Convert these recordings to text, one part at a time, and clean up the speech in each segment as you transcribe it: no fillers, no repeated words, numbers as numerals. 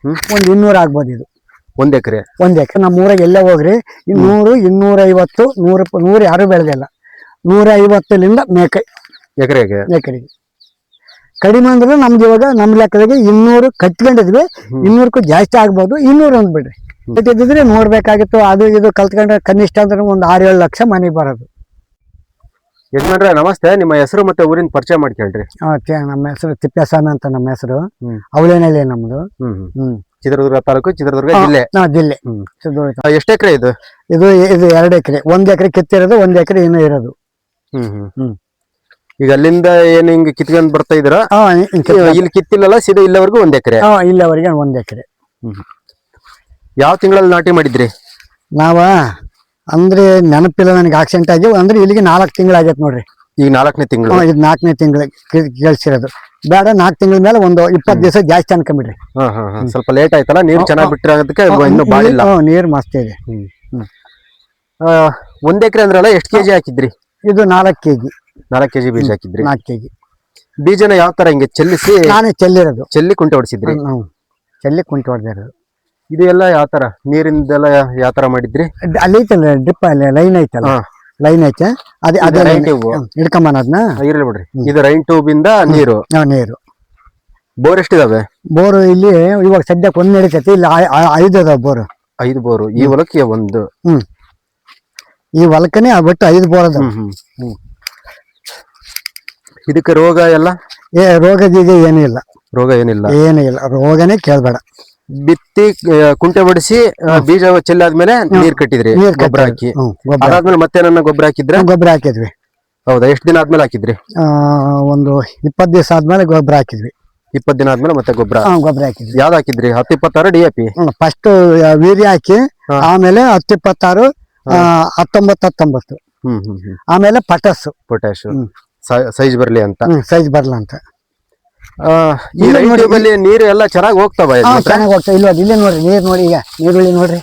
ಒಂದು 200 ಆಗ್ಬೋದು ಇದು. 1 ಎಕರೆ ನಮ್ಮ ಊರಾಗ ಎಲ್ಲ ಹೋಗ್ರಿ 200 250 100 ಯಾರು ಬೆಳೆದಿಲ್ಲ. 150ಲಿಂದ ಮೇಕೆ ಎಕರೆಗೆ ಕಡಿಮೆ ಅಂದ್ರೆ ನಮ್ದು ಇವಾಗ ನಮ್ಮ ಲೆಕ್ಕದಾಗೆ 200 ಕಟ್ಕೊಂಡಿದ್ವಿ. 200ಕ್ಕೂ ಜಾಸ್ತಿ ಆಗ್ಬೋದು. 200 ಅಂದ್ಬಿಡ್ರಿ. ಕಟ್ಟಿದ್ರೆ ನೋಡ್ಬೇಕಾಗಿತ್ತು. ಅದು ಇದು ಕಲ್ತ್ಕೊಂಡ್ರೆ ಕನಿಷ್ಠ ಅಂದ್ರೆ ಒಂದು 6-7 ಲಕ್ಷ ಮನೆಗೆ ಬರೋದು. ಯಜಮಾನ್ರೆ ನಮಸ್ತೆ, ನಿಮ್ಮ ಹೆಸರು ಮತ್ತೆ ಊರಿನ ಪರಿಚಯ ಮಾಡ್ಕೊಳ್ರಿ. ನಮ್ಮ ಹೆಸರು ತಿಪ್ಪೇಸ್ವಾಮಿ ಅಂತ. ನಮ್ಮ ಹೆಸರು ಅವಳೇನಹಳ್ಳಿ ನಮ್ದು. ಚಿತ್ರದುರ್ಗ ತಾಲೂಕು, ಚಿತ್ರದುರ್ಗ ಜಿಲ್ಲೆ. ಜಿಲ್ಲೆ. ಎಷ್ಟು ಎಕರೆ ಇದು? ಇದು 2 ಎಕರೆ. 1 ಎಕರೆ ಕಿತ್ತಿರೋದು, 1 ಎಕರೆ ಇನ್ನೂ ಇರೋದು. ಈಗ ಅಲ್ಲಿಂದ ಏನ್ ಹಿಂಗ್ ಕಿತ್ಕೊಂಡ್ ಬರ್ತಾ ಇದ್ರ? ಇಲ್ಲಿ ಕಿತ್ತಿಲ್ಲಲ್ಲ, ಸೀದಾ ಇಲ್ಲವರೆಗೂ 1 ಎಕರೆ? ಇಲ್ಲವರೆಗೆ 1 ಎಕರೆ. ಯಾವ ತಿಂಗಳಲ್ಲಿ ನಾಟಿ ಮಾಡಿದ್ರಿ? ನಾವ ಅಂದ್ರೆ ನೆನಪಿಲ್ಲ ನನಗೆ, ಆಕ್ಸಿಡೆಂಟ್ ಆಗಿ ಅಂದ್ರೆ ಇಲ್ಲಿಗೆ 4 ತಿಂಗಳಾಗೈತೆ ನೋಡ್ರಿ. ಈಗ 4ನೇ ತಿಂಗಳು? ಇದು 4ನೇ ತಿಂಗಳು ಕೇಳಿಸಿರೋದು. ಬೇಡ 4 ತಿಂಗಳ ಮೇಲೆ ಒಂದು 20 ದಿವಸ ಜಾಸ್ತಿ ಅನ್ಕೊಂಬಿಡ್ರಿ. ಸ್ವಲ್ಪ ಲೇಟ್ ಆಯ್ತಲ್ಲ, ನೀರು ಚೆನ್ನಾಗಿ ಬಿಟ್ಟಿರೋದಕ್ಕೆ ಇನ್ನೂ ಬಾಳಿಲ್ಲ. ನೀರು ಮಸ್ತ್ ಇದೆ. 1 ಎಕರೆ ಅಂದ್ರಲ್ಲ, ಎಷ್ಟು ಕೆಜಿ ಹಾಕಿದ್ರಿ? ಇದು 4 ಕೆಜಿ. 4 ಕೆಜಿ ಬೀಜ ಹಾಕಿದ್ರಿ? 4 ಕೆಜಿ ಬೀಜನ ಯಾವ ತರ ಹಿಂಗೆ ಚೆಲ್ಲಿಸಿ? ನಾನೇ ಚೆಲ್ಲಿರೋದು. ಚೆಲ್ಲಿ ಕುಂಟೆ ಹೊಡಿಸಿದ್ರಿ? ಚೆಲ್ಲಿ ಕುಂಟೆ ಹೊಡೆದಿರೋದು. ಇದು ಎಲ್ಲ ಯಾವ ತರ ನೀರಿಂದೆಲ್ಲ ಯಾವ ತರ ಮಾಡಿದ್ರಿ? ಅಲ್ಲಿ ಐತಲ್ಲ ಡ್ರಿಪ್, ಅಲ್ಲಿ ಲೈನ್ ಐತಲ್ಲ, ಲೈನ್ ಐತೆ. ಅದೇ ಹಿಡ್ಕೊಂಬನ ಅದನ್ನ ಇರ್ಲಿ ಬಿಡ್ರಿ. ಇದು ರೈನ್ ಟ್ಯೂಬ್ ಇಂದ ನೀರು? ಬೋರ್ ಎಷ್ಟಿದಾವೆ? ಬೋರ್ ಇಲ್ಲಿ ಇವಾಗ ಸದ್ಯಕ್ಕೆ 1 ನಡೀತೈತಿ. ಇಲ್ಲಿ 5 ಅದಾವ ಬೋರ್. 5 ಬೋರು ಈ ಹೊಲಕ್ಕೆ 1? ಈ ಹೊಲಕ್ಕನೆ ಬಿಟ್ಟು 5 ಬೋರ್ ಅದಾವ. ಇದಕ್ಕೆ ರೋಗ ಎಲ್ಲ? ರೋಗ ಗೀಗ ಏನೂ ಇಲ್ಲ. ಏನೂ ಇಲ್ಲ. ರೋಗನೇ ಕೇಳ್ಬೇಡ. ಬಿತ್ತಿ ಕುಂಟೆ ಹೊಡಿಸಿ ಬೀಜ ಚೆಲ್ಲಾದ್ಮೇಲೆ ನೀರ್ ಕಟ್ಟಿದ್ರಿ, ಗೊಬ್ಬರ ಹಾಕಿ. ಅದಾದ್ಮೇಲೆ ಮತ್ತೆ ನನ್ನ ಗೊಬ್ಬರ ಹಾಕಿದ್ರೆ? ಗೊಬ್ಬರ ಹಾಕಿದ್ವಿ. ಹೌದಾ? ಎಷ್ಟು ದಿನ ಆದ್ಮೇಲೆ ಹಾಕಿದ್ರಿ? ಒಂದು 20 ದಿವಸ ಆದ್ಮೇಲೆ ಗೊಬ್ಬರ ಹಾಕಿದ್ವಿ. 20 ದಿನ ಆದ್ಮೇಲೆ ಮತ್ತೆ ಗೊಬ್ಬರ ಹಾಕಿದ್ವಿ. ಯಾವ್ದು ಹಾಕಿದ್ರಿ? 10-26 DAP? ಫಸ್ಟ್ ವೀರ್ಯ ಹಾಕಿ, ಆಮೇಲೆ 10-26, 19-19, ಆಮೇಲೆ ಪೊಟ್ಯಾಶ್ ಸೈಜ್ ಬರ್ಲಿ ಅಂತ. ಈ ರೈತಲ್ಲಿ ನೀರು ಎಲ್ಲ ಚೆನ್ನಾಗಿ ಹೋಗ್ತಾವ? ಚೆನ್ನಾಗಿ ಹೋಗ್ತಾವ. ಇಲ್ಲೇ ನೋಡ್ರಿ ನೀರು ನೋಡಿ. ಈಗ ನೀರುಳ್ಳಿ ನೋಡ್ರಿ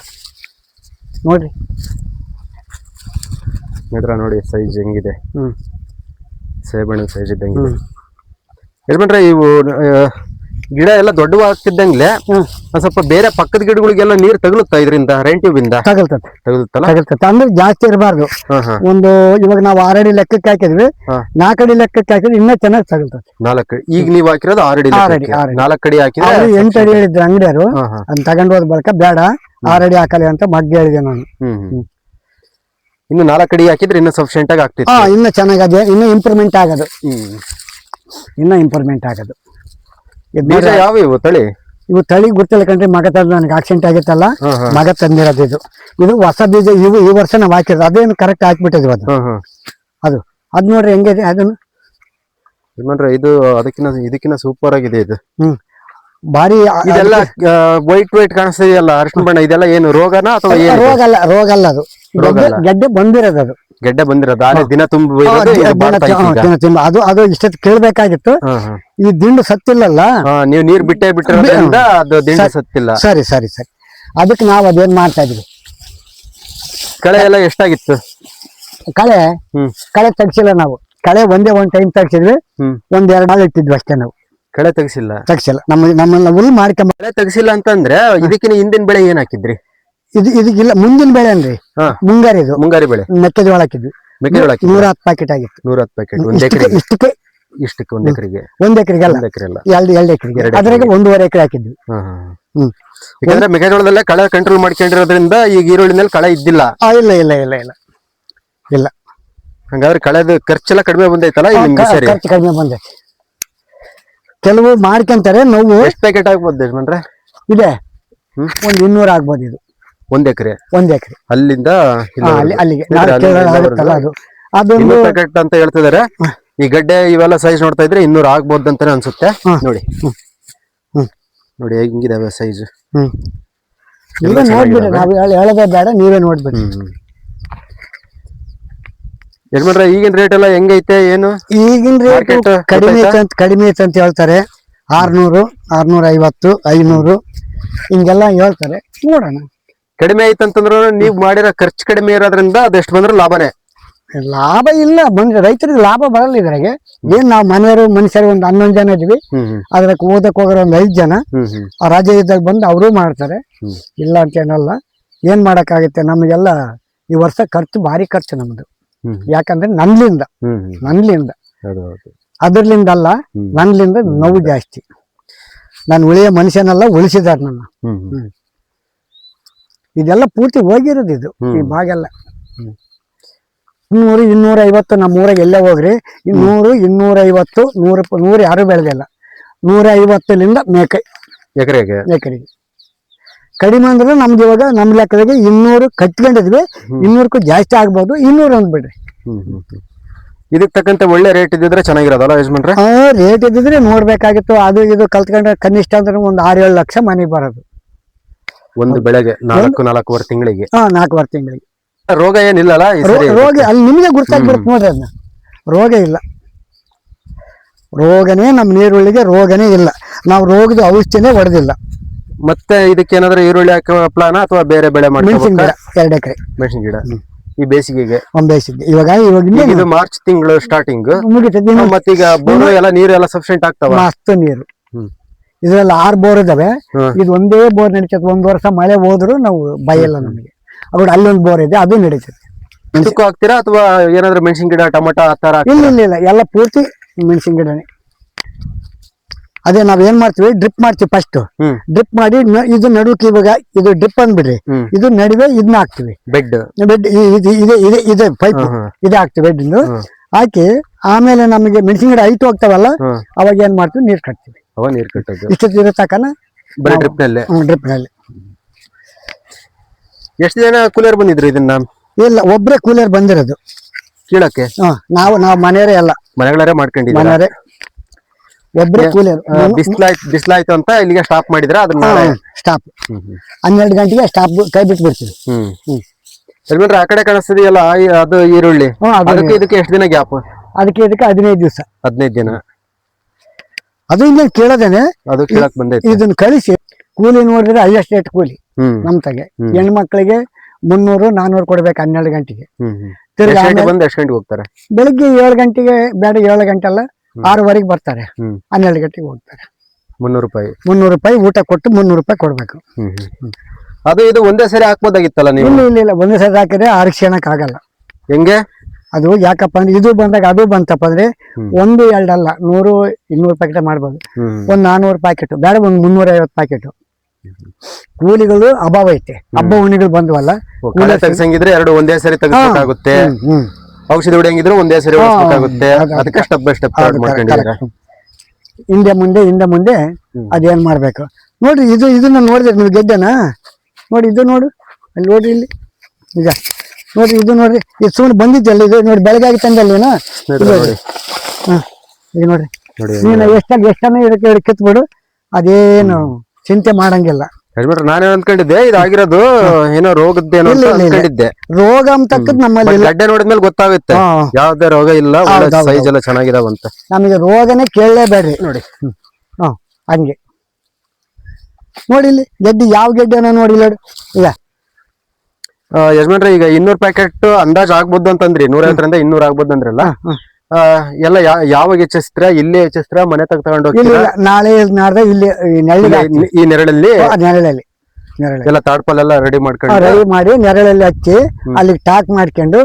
ನೋಡಿ ಸೈಜ್ ಹೆಂಗಿದೆ. ಸೇಬಣ್ಣು ಸೈಜ್ ಇದ್ದಂಗಿದೆ. ಯಜಮಾನ್ರೆ, ಇವು ಗಿಡ ಎಲ್ಲ ದೊಡ್ಡವಾಗ್ತಿದ್ದಂಗ್ಲೆ ಸ್ವಲ್ಪ ಬೇರೆ ಪಕ್ಕದ ಗಿಡಗಳಿಗೆಲ್ಲ ನೀರು ತಗಲುತ್ತಾ ಇದರಿಂದ? ರೈನ್ ಟ್ಯೂಬ್ ಇಂದ ತಗಲುತ್ತಲ್ಲ? ಅಂದ್ರೆ ಜಾಸ್ತಿ ಇರಬಾರ್ದು. ಒಂದು ಇವಾಗ ನಾವು 6 ಅಡಿ ಲೆಕ್ಕಕ್ಕೆ ಹಾಕಿದ್ವಿ, 4 ಅಡಿ ಲೆಕ್ಕಕ್ಕೆ ಹಾಕಿದ್ವಿ, ಇನ್ನೂ ಚೆನ್ನಾಗಿ ತಗಲ್ತದೆ. 4 ಈಗ ನೀವು ಹಾಕಿರೋದು 6 ಅಡಿ? 4 ಅಡಿ ಹಾಕಿದ್ರೆ 8 ಅಡಿ ಹೇಳಿದ್ರು ಅಂಗಡಿಯವರು. ಅದನ್ನ ತಗೊಂಡು ಹೋದ್ ಬಳಕ ಬೇಡ 6 ಅಡಿ ಹಾಕಲಿ ಅಂತ ಮಗ್ಗೆ ಹೇಳಿದೆ ನಾನು. ಇನ್ನು 4 ಅಡಿ ಹಾಕಿದ್ರೆ ಇನ್ನೂ ಸಫಿಶಿಯಂಟ್ ಆಗಿ ಆಗ್ತಿತ್ತು. ಇನ್ನೂ ಚೆನ್ನಾಗದೆ. ಇನ್ನೂ ಇಂಪ್ರೂವ್ಮೆಂಟ್ ಆಗೋದು. ಬೀಜ ಯಾವ ಇವು ತಳಿ? ಇವು ತಳಿ ಗೊತ್ತಿಲ್ಲ ಕಣ್ರಿ. ಮಗ ತಂದು ನನಗೆ ಆಕ್ಸಿಡೆಂಟ್ ಆಗಿತ್ತಲ್ಲ, ಮಗ ತಂದಿರೋದು ಇದು ಹೊಸ ಬೀಜ. ಈ ವರ್ಷ ನಾವ್ ಹಾಕಿರೋದು. ಅದೇನು ಕರೆಕ್ಟ್ ಹಾಕ್ಬಿಟ್ಟಿದ್ವಿ. ಅದು ನೋಡ್ರಿ ಹೆಂಗಿದೆ. ಅದನ್ನು ಇದು ಇದಕ್ಕಿಂತ ಸೂಪರ್ ಆಗಿದೆ. ಇದು ಬಾರಿ ಇದೆಲ್ಲ ವೈಟ್ ಕಾಣಿಸ್ತಿದೆಯಲ್ಲ, ಅರಿಶಿನ ಬಣ್ಣ. ಇದೆಲ್ಲ ಏನು ರೋಗನಾ ಅಥವಾ? ರೋಗ ಅಲ್ಲ, ಅದು ಗೆಡ್ಡೆ ಬಂದಿರೋದು. ಅದು ಗೆಡ್ಡೆ ಬಂದಿರೋದು ದಿನ ತುಂಬ ಅದು ಇಷ್ಟೊತ್ತು ಕೇಳ್ಬೇಕಾಗಿತ್ತು. ಈ ದಿಂಡು ಸತ್ತಿಲ್ಲಲ್ಲ, ನೀವು ನೀರ್ ಬಿಟ್ಟಿರೋದ್ರಿಂದ ಅದು ದಿಂಡು ಸತ್ತಿಲ್ಲ. ಸರಿ. ಅದಕ್ಕೆ ನಾವು ಅದೇನ್ ಮಾಡ್ತಾ ಇದ್ವಿ. ಕಳೆ ಎಲ್ಲ ಎಷ್ಟಾಗಿತ್ತು? ಕಳೆ ತೆಗ್ಸಿಲ್ಲ ನಾವು. ಕಳೆ ಒಂದೇ ಒಂದ್ ಟೈಮ್ ತೆಗ್ಸಿದ್ವಿ. 1-2 ಹಾಲು ಇಟ್ಟಿದ್ವಿ ಅಷ್ಟೇ. ನಾವು ಕಳೆ ತೆಗ್ಸಿಲ್ಲ. ನಮ್ಮನ್ನ ಹುಲ್ ಮಾಡ್ಕೊಂಡ್. ಕಳೆ ತೆಗ್ಸಿಲ್ಲ ಅಂತಂದ್ರೆ ಇದಕ್ಕಿನ ಹಿಂದಿನ ಬೆಳೆ ಏನ್ ಹಾಕಿದ್ರಿ? ಇದಕ್ಕಿಲ್ಲ, ಮುಂದಿನ ಬೆಳೆ ಅನ್ರಿ. ಮುಂಗಾರಿ ಬೆಳೆ ಮೆಕ್ಕೆಜೋಳ ಹಾಕಿದ್ವಿ. 110 ಪ್ಯಾಕೆಟ್ ಆಗಿತ್ತು. 110 ಪ್ಯಾಕೆಟ್ 1 ಎಕರೆಗೆ? ಇಷ್ಟಕ್ಕೆ 1 ಎಕರೆಗೆ? 1 ಎಕರೆಗೆ ಅಲ್ಲ, 2 ಎಕರೆಗೆ. ಅದ್ರಾಗೆ 1.5 ಎಕರೆ ಹಾಕಿದ್ವಿ. ಯಾಕಂದ್ರೆ ಮೆಕ್ಕೆಜೋಳದಲ್ಲೇ ಕಳೆ ಕಂಟ್ರೋಲ್ ಮಾಡ್ಕೊಂಡಿರೋದ್ರಿಂದ ಈಗ ಈರುಳ್ಳಿನಲ್ಲಿ ಕಳೆ ಇದ್ದಿಲ್ಲ. ಇಲ್ಲ. ಹಂಗಾದ್ರೆ ಕಳೆದ ಖರ್ಚೆಲ್ಲ ಕಡಿಮೆ ಬಂದೈತಲ್ಲ? ಖರ್ಚು ಕಡಿಮೆ ಬಂದೈತಿ. ಕೆಲವು ಮಾಡ್ಕೊಂತಾರೆ. ನಾವು ಎಷ್ಟು ಪ್ಯಾಕೆಟ್ ಆಗ್ಬೋದು ಯಜಮಾನ್ರೆ? ಇದೆ ಒಂದು 200 ಆಗ್ಬೋದು. ಇದು 1 ಎಕರೆ? 1 ಎಕರೆ ಅಲ್ಲಿಂದ ಅಲ್ಲಿಗೆ ಅದೊಂದು ಪ್ಯಾಕೆಟ್ ಅಂತ ಹೇಳ್ತಿದಾರೆ. ಈ ಗಡ್ಡೆ ಇವೆಲ್ಲ ಸೈಜ್ ನೋಡ್ತಾ ಇದ್ರೆ 200 ಆಗ್ಬೋದು ಅಂತಾನೆ ಅನ್ಸುತ್ತೆ. ನೋಡಿ ಹೆಂಗಿದಾವೆ ಸೈಜ್. ನೀವೇ ನೋಡ್ಬಿಡಿ, ನಾವು ಹೇಳೋದೇ ಬೇಡ, ನೀವೇ ನೋಡ್ಬಿಡಿ. ಯಜಮಾನ್ರೆ, ಈಗಿನ ರೇಟ್ ಎಲ್ಲ ಹೆಂಗೈತೆ? ಏನು ಈಗಿನ ರೇಟ್? ಕಡಿಮೆ ಐತೆ ಅಂತ ಹೇಳ್ತಾರೆ. 600, 650, 500 ಹಿಂಗೆಲ್ಲ ಹೇಳ್ತಾರೆ. ನೋಡೋಣ. ಕಡಿಮೆ ಐತಂತಂದ್ರು ನೀವು ಮಾಡಿರೋ ಖರ್ಚು ಕಡಿಮೆ ಇರೋದ್ರಿಂದ ಅದೆಷ್ಟು ಬಂದ್ರೆ ಲಾಭನೇ. ಲಾಭ ಇಲ್ಲ, ರೈತರಿಗೆ ಲಾಭ ಬರಲ್ಲ ಇದ್ರಾಗೆ. ಏನ್ ನಾವು ಮನೆಯವರು ಮನುಷ್ಯರು ಒಂದು 11 ಜನ ಇದ್ವಿ, ಅದ್ರಕ್ಕೆ ಓದಕ್ ಹೋಗೋರು ಒಂದು 5 ಜನ. ಆ ರಜೆ ಇದ್ದಾಗ ಬಂದು ಅವರು ಮಾಡ್ತಾರೆ, ಇಲ್ಲ ಅಂತ ಏನಲ್ಲ. ಏನ್ ಮಾಡಕ್ಕಾಗುತ್ತೆ, ನಮಗೆಲ್ಲ ಈ ವರ್ಷ ಖರ್ಚು ಭಾರಿ ಖರ್ಚು ನಮ್ದು. ಯಾಕಂದ್ರೆ ನನ್ಲಿಂದ ಅದ್ರಲಿಂದ ಅಲ್ಲ, ನನ್ಲಿಂದ ನೋವು ಜಾಸ್ತಿ. ನಾನು ಉಳಿಯೋ ಮನುಷ್ಯನೆಲ್ಲ ಉಳಿಸಿದಾರ ನನ್ನ. ಇದೆಲ್ಲ ಪೂರ್ತಿ ಹೋಗಿರೋದು ಇದು, ಈ ಭಾಗೆಲ್ಲ 200, 250. ನಮ್ಮ ಊರಾಗ ಎಲ್ಲೇ ಹೋಗ್ರಿ 200, 250, 100 ಯಾರು ಬೆಳೆದಿಲ್ಲ. 150ಲಿಂದ ಎಕರೆಗೆ ಕಡಿಮೆ ಅಂದ್ರೆ ನಮ್ದು ಇವಾಗ ನಮ್ಮ ಲೆಕ್ಕದಾಗೆ 200 ಕಟ್ಕೊಂಡಿದ್ವಿ. 200ಕ್ಕೂ ಜಾಸ್ತಿ ಆಗ್ಬೋದು, 200 ಅಂದ್ಬಿಡ್ರಿ. ಇದಕ್ಕೆ ತಕ್ಕಂತೆ ಒಳ್ಳೆ ರೇಟ್ ಇದ್ದಿದ್ರೆ ಚೆನ್ನಾಗಿರೋದಲ್ಲ ಯಜಮಾನ್ರೆ? ರೇಟ್ ಇದ್ದಿದ್ರೆ ನೋಡ್ಬೇಕಾಗಿತ್ತು. ಅದು ಇದು ಕಲ್ತ್ಕೊಂಡ್ರೆ ಕನಿಷ್ಠ ಅಂದ್ರೆ ಒಂದು 6-7 ಲಕ್ಷ ಮನೆಗೆ ಬರೋದು ಒಂದು ಬೆಳೆಗೆ. 4-4.5 ತಿಂಗಳಿಗೆ. 4 ತಿಂಗಳಿಗೆ. ರೋಗ ಏನಿಲ್ಲಲ್ಲ ರೋಗ ಅಲ್ಲಿ ನಿಮಗೆ ಗುರ್ತಾಗ್ಬಿಡುತ್ತೆ ನೋಡ್ರಿ. ಅದನ್ನ ರೋಗ ಇಲ್ಲ, ರೋಗನೇ ನಮ್ಮ ನೀರುಳ್ಳಿಗೆ ರೋಗನೇ ಇಲ್ಲ. ನಾವು ರೋಗದ ಔಷಧಿನೇ ಹೊಡೆದಿಲ್ಲ. ಮತ್ತೆ ಇದಕ್ಕೆ ಏನಾದ್ರು ಈರುಳ್ಳಿ ಹಾಕೋ ಪ್ಲಾನ ಅಥವಾ ಬೇರೆ ಬೆಳೆ ಮಾಡಿ? ಮೆಣಸಿನ ಗಿಡ 2 ಎಕರೆ. ಮೆಣಸಿನ ಗಿಡ ಈ ಬೇಸಿಗೆಗೆ? ಬೇಸಿಗೆ ಇವಾಗ ಇದು ಮಾರ್ಚ್ ತಿಂಗಳು ಸ್ಟಾರ್ಟಿಂಗ್ ಮುಗಿತದೆ. ಮತ್ತೀಗ ಬೋರ್ ಎಲ್ಲ ನೀರು ಎಲ್ಲ ಸಫಿಶಿಯಂಟ್ ಆಗ್ತಾವ? ಮಸ್ತ್ ನೀರು. ಇದ್ರಲ್ಲಿ 6 ಬೋರ್ ಇದಾವೆ. ಇದು ಒಂದೇ ಬೋರ್ ನಡೀತದೆ. 1 ವರ್ಷ ಮಳೆ ಹೋದ್ರು ನಾವು ಬಯಲ್ಲ ನಮಗೆ. ಅವ್ರು ಅಲ್ಲೊಂದು ಬೋರ್ ಇದೆ, ಅದು ನಡೀತದೆ. ಮೆಣಸಕ್ಕೂ ಹಾಕ್ತೀರಾ ಅಥವಾ ಏನಾದ್ರು ಮೆಣಸಿನ ಗಿಡ ಟೊಮೊಟೊ ಆ ತರ? ಇಲ್ಲ, ಎಲ್ಲ ಪೂರ್ತಿ ಮೆಣಸಿನ ಗಿಡನೇ. ಅದೇ ನಾವೇನ್ ಮಾಡ್ತೀವಿ, ಡ್ರಿಪ್ ಮಾಡ್ತೀವಿ. ಫಸ್ಟ್ ಡ್ರಿಪ್ ಮಾಡಿ ಇದು ನಡುಕ್ಕೆ ಇವಾಗ ಇದು ಡ್ರಿಪ್ ಅಂದ್ಬಿಡ್ರಿ. ಇದು ನಡುವೆ ಇದನ್ನ ಹಾಕ್ತಿವಿ, ಬೆಡ್ ಇದೆ ಪೈಪ್ ಇದೆ ಹಾಕ್ತಿವಿ. ಬೆಡ್ ಹಾಕಿ ಆಮೇಲೆ ನಮಗೆ ಮೆಣಸಿನ ಗಿಡ ಹೈಟ್ ಹೋಗ್ತಾವಲ್ಲ, ಅವಾಗ ಏನ್ ಮಾಡ್ತೀವಿ, ನೀರ್ ಕಟ್ತೀವಿ. ಇಷ್ಟು ಇರೋ ತಕನ ಡ್ರಿಪ್ ನಲ್ಲಿ. ಎಷ್ಟು ಜನ ಕೂಲಿಯರ್ ಬಂದಿದ್ರು ಇದನ್ನ? ಇಲ್ಲ, ಒಬ್ರೇ ಕೂಲಿಯರ್ ಬಂದಿರೋದು ಕೀಳಕ್ಕೆ. ನಾವು ಮನೆಯವರೇ ಎಲ್ಲ ಮನೆಗಳೇ ಮಾಡ್ಕೊಂಡಿದ್ದೀವಿ. ಮನೆಯವರೇ ಒಬ್ರೇ ಕೂಲಿಯರ್. ಬಿಸ್ಲಾಯ್ತು ಅಂತ ಇಲ್ಲಿಗೆ ಸ್ಟಾಪ್ ಮಾಡಿದ್ರ? ಅದನ್ನ ಸ್ಟಾಪ್ 12 ಗಂಟೆಗೆ ಸ್ಟಾಪ್, ಕೈ ಬಿಟ್ಟು ಬಿಡ್ತೀವಿ. ಆ ಕಡೆ ಕಾಣಿಸ್ತದೆಯಲ್ಲ ಅದು ಈರುಳ್ಳಿ, ಇದಕ್ಕೆ ಎಷ್ಟು ದಿನ ಗ್ಯಾಪ್? ಇದಕ್ಕೆ 15 ದಿವಸ. 15 ದಿನ. ಅದು ಇಲ್ಲ ಕೇಳದೇನೆ, ಅದು ಕೇಳಕ್ ಬಂದೈತಿ. ಇದನ್ನ ಕಳಿಸಿ ಕೂಲಿ ನೋಡಿದ್ರೆ ಹೈಯೆಸ್ಟ್ ರೇಟ್ ಕೂಲಿ ನಮ್ ತಗೆ. ಹೆಣ್ಮಕ್ಳಿಗೆ 300-400 ಕೊಡ್ಬೇಕು 12 ಗಂಟೆಗೆ. ಬಂದು ಎಷ್ಟು ಗಂಟೆಗೆ ಹೋಗ್ತಾರೆ? ಬೆಳಿಗ್ಗೆ 7 ಗಂಟೆಗೆ ಬೇಡ, 7 ಗಂಟೆ ಅಲ್ಲ 6:15 ಬರ್ತಾರೆ. 12 ಗಂಟೆಗೆ ಹೋಗ್ತಾರೆ. 300 ರೂಪಾಯಿ ಊಟ ಕೊಟ್ಟು 300 ರೂಪಾಯಿ ಕೊಡ್ಬೇಕು. ಅದು ಇದು ಒಂದೇ ಸರಿ ಹಾಕ್ಬೋದಾಗಿತ್ತಲ್ಲ ನೀವು? ಇಲ್ಲ, ಒಂದೇ ಸರಿ ಹಾಕಿದ್ರೆ ಆರಕ್ಷಣಕ್ ಆಗಲ್ಲ. ಹೆಂಗೆ ಅದು? ಯಾಕಪ್ಪ ಅಂದ್ರೆ ಇದು ಬಂದಾಗ ಅದು ಬಂತಪ್ಪ ಅಂದ್ರೆ 1-2 ಅಲ್ಲ, 100-200 ಪ್ಯಾಕೆಟ್ ಮಾಡ್ಬೋದು. ಒಂದು 400 ಪ್ಯಾಕೆಟ್ ಬೇಡ, ಒಂದು 350 ಪ್ಯಾಕೆಟ್. ಕೂಲಿಗಳು ಅಭಾವ ಐತೆ. ಹಬ್ಬ ಹುಣ್ಣಿಗಳು ಬಂದ್ವಲ್ಲ, ತೆಗ್ಸಂಗಿದ್ರೆ 2 ಒಂದೇ ಸರಿ ತೆಗಿಸ್ಬೇಕಾಗುತ್ತೆ. ಔಷಧಿ ಹೊಡೆಯಂಗಿದ್ರು ಒಂದೇ ಸರಿ ಹೊಡಿಸ್ಬೇಕಾಗುತ್ತೆ. ಅದಕ್ಕೆ ಸ್ಟೆಪ್ ಬೈ ಸ್ಟೆಪ್ ಮಾಡ್ಕೊಂಡಿದ್ದಾರೆ. ಹಿಂದೆ ಮುಂದೆ ಅದೇನ್ ಮಾಡ್ಬೇಕು ನೋಡ್ರಿ. ಇದನ್ನ ನೋಡಿದ್ರೆ ನೀವು ಗೆಡ್ಡೆನಾ ನೋಡಿ, ಇದು ನೋಡು ಅಲ್ಲಿ ನೋಡ್ರಿ, ಇಲ್ಲಿ ಈಗ ನೋಡ್ರಿ, ಇದು ನೋಡ್ರಿ, ಇದು ಸುಮ್ಮನೆ ಬಂದಿದ್ದಲ್ಲ. ಇದು ನೋಡಿ, ಬೆಳಗಾಗಿ ತಂದಲ್ವೇನಾ? ಈಗ ನೋಡ್ರಿ, ನೀನು ಎಷ್ಟನ್ನ ಇದಕ್ಕೆ ಕಿತ್ಬಿಡು, ಅದೇನು ಚಿಂತೆ ಮಾಡಂಗಿಲ್ಲ. ನಾನೇ ಅನ್ಕೊಂಡಿದ್ದೆ ಇದಾಗಿರೋದು ಏನೋ ರೋಗದ್ದೇನೋ ಅನ್ಕೊಂಡಿದ್ದೆ. ರೋಗ ಅಂತಕ್ಕದ್ ನಮ್ಮಲ್ಲಿ ಗಡ್ಡೆ ನೋಡಿದ್ಮೇಲೆ ಗೊತ್ತಾಗುತ್ತೆ ಯಾವ್ದೇ ರೋಗ ಇಲ್ಲ, ಸೈಜ್ ಎಲ್ಲ ಚೆನ್ನಾಗಿದಾವಂತ. ನಮಗೆ ರೋಗನೇ ಕೇಳಲೇಬೇಡ್ರಿ ನೋಡಿ. ಹಂಗೆ ನೋಡಿ, ಇಲ್ಲಿ ಗೆಡ್ಡೆ ಯಾವ ಗೆಡ್ಡೆನ ನೋಡಿ ನೋಡಿ. ಈಗ ಯಜಮಾನ್ರೆ, ಈಗ 200 ಪ್ಯಾಕೆಟ್ ಅಂದಾಜ್ ಆಗ್ಬೋದು ಅಂತಂದ್ರಿ, 150ರಿಂದ 200 ಆಗ್ಬೋದು ಅಂದ್ರಲ್ಲ. ಎಲ್ಲ ಯಾವಾಗ ಹೆಚ್ಚಿಸ್ತೀರ? ಇಲ್ಲೇ ಹೆಚ್ಚಿಸ್ತೀರ? ಮನೆ ತಗೊಂಡು ಹೋಗ್ತೀರಾ? ನಾಳೆ ನಾಡ್ದೆ ಇಲ್ಲಿ ಈ ನೆರಳಲ್ಲಿ ಎಲ್ಲ ತಾಡ್ಪಾಲ್ ಎಲ್ಲ ರೆಡಿ ಮಾಡಿ ನೆರಳಲ್ಲಿ ಹಚ್ಚಿ ಅಲ್ಲಿಗೆ ಟಾಕ್ ಮಾಡ್ಕೊಂಡು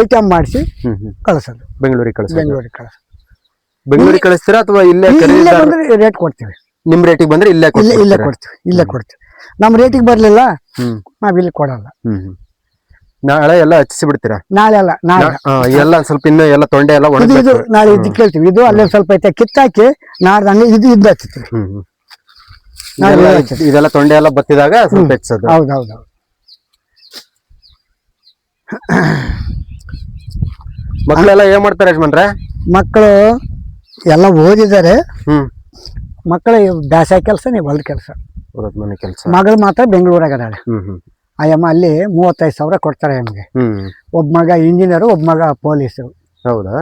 ಐಟಮ್ ಮಾಡಿಸಿ ಕಳ್ಸೋದು. ಬೆಂಗಳೂರಿಗೆ ಕಳಿಸ್ತೀರಾ ಅಥವಾ ಇಲ್ಲೇ ರೇಟ್ ಕೊಡ್ತೀವಿ? ನಿಮ್ ರೇಟಿಗೆ ಬಂದ್ರೆ ಇಲ್ಲೇ ಕೊಡ್ತೀವಿ. ನಮ್ ರೇಟಿಗೆ ಬರ್ಲಿಲ್ಲ ನಾವ್ ಇಲ್ಲಿ ಕೊಡಲ್ಲ. ನಾಳೆ ಎಲ್ಲ ಹಚ್ಚಿಸಿ ಬಿಡ್ತೀರಾ? ನಾಳೆ ಅಲ್ಲ, ನಾಳೆ ಎಲ್ಲ ಸ್ವಲ್ಪ ಇನ್ನು ಎಲ್ಲ ತೊಂಡೆ ಎಲ್ಲ ಇದು ನಾಳೆ ಇದಕ್ಕೆ ಕೇಳ್ತೀವಿ. ಇದು ಅಲ್ಲೇ ಸ್ವಲ್ಪ ಐತೆ, ಕಿತ್ತಾಕಿ ನಾಡ್ದಂಗೆ ಇದು ಹಚ್ತೀವಿ. ಇದೆಲ್ಲ ತೊಂಡೆ ಎಲ್ಲ ಬತ್ತಿದಾಗ ಸ್ವಲ್ಪ ಹೆಚ್ಚೋದು. ಹೌದೌದು. ಮಕ್ಕಳೆಲ್ಲ ಏನ್ ಮಾಡ್ತಾರೆ ಯಜಮಾನ್ರೆ? ಮಕ್ಕಳು ಎಲ್ಲ ಓದಿದ್ದಾರೆ. ಮಕ್ಕಳು ದಾಸ ಕೆಲಸ, ನೀವು ಹೊಲದ ಕೆಲಸ. ಮಗಳು ಮಾತ್ರ ಬೆಂಗಳೂರಾಗ ಅದಾಳೆ. ಅಯ್ಯಮ್ಮ ಅಲ್ಲಿ 35,000 ಕೊಡ್ತಾರೆ ನಮ್ಗೆ. ಒಬ್ಬ ಮಗ ಇಂಜಿನಿಯರ್, ಒಬ್ಬ ಮಗ ಪೊಲೀಸರು. ಹೌದಾ?